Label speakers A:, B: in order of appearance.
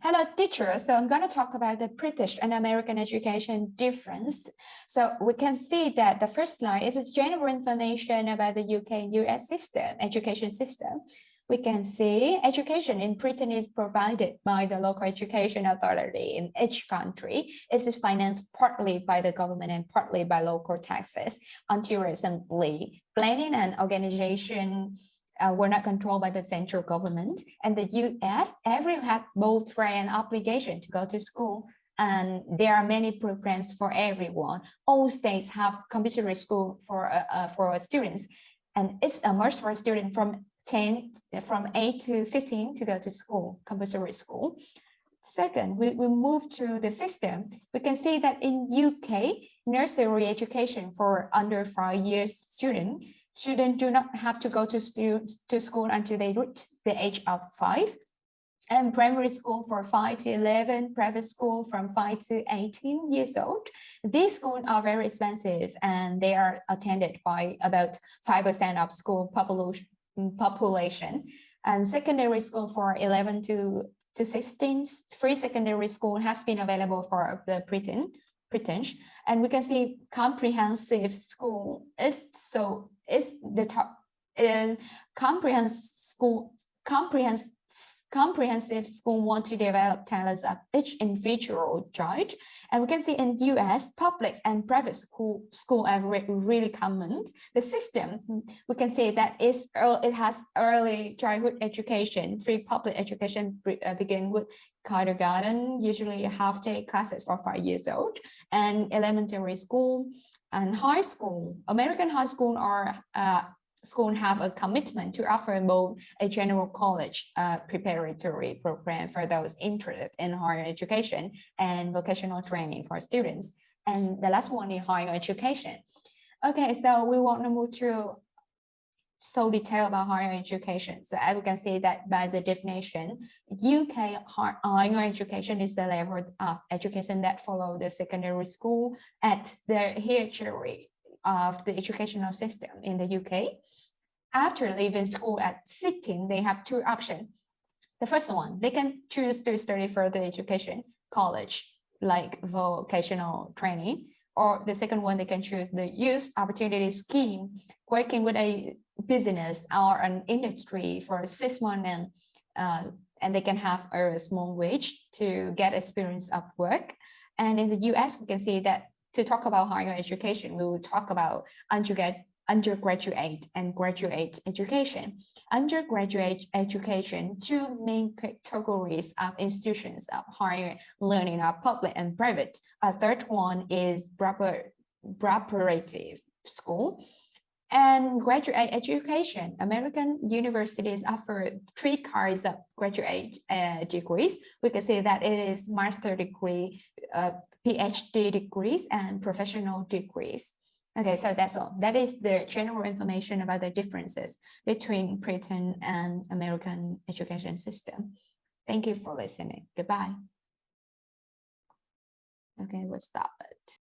A: Hello, teacher. So I'm going to talk about the British and American education difference. So we can see that the first slide is general information about the UK and US education system. We can see education in Britain is provided by the local education authority in each country. It is financed partly by the government and partly by local taxes. Until recently, planning and organization were not controlled by the central government. And the US, everyone had both right and obligation to go to school. And there are many programs for everyone. All states have compulsory school for students. And it's a must for a student from 8 to 16 to go to school, compulsory school. Second, we move to the system. We can see that in UK, nursery education for under 5 years students do not have to go to school until they reach the age of 5. And primary school for 5 to 11, private school from 5 to 18 years old. These schools are very expensive and they are attended by about 5% of school population. And secondary school for 11 to 16, free secondary school has been available for the British, and we can see comprehensive school is the top. Comprehensive school want to develop talents of each individual child, and we can see in US public and private school are really common. The system, we can see that it has early childhood education, free public education begin with kindergarten, usually half-day classes for 5 years old, and elementary school and high school. American high school schools have a commitment to offer both a general college preparatory program for those interested in higher education and vocational training for students. And the last one is higher education. Okay, so we want to move to so detail about higher education. So as we can see that by the definition, UK higher education is the level of education that follow the secondary school at the hierarchy of the educational system in the UK. After leaving school at 16, they have two options. The first one, they can choose to study further education, college, like vocational training, or the second one, they can choose the youth opportunity scheme, working with a business or an industry for 6 months, and they can have a small wage to get experience of work. And in the US, we can see that to talk about higher education, we will talk about undergraduate and graduate education. Undergraduate education, two main categories of institutions of higher learning are public and private. A third one is preparative school. And graduate education, American universities offer 3 kinds of graduate degrees. We can say that it is master degree, PhD degrees, and professional degrees. Okay, so that's all. That is the general information about the differences between Britain and American education system. Thank you for listening. Goodbye. Okay, we'll stop it.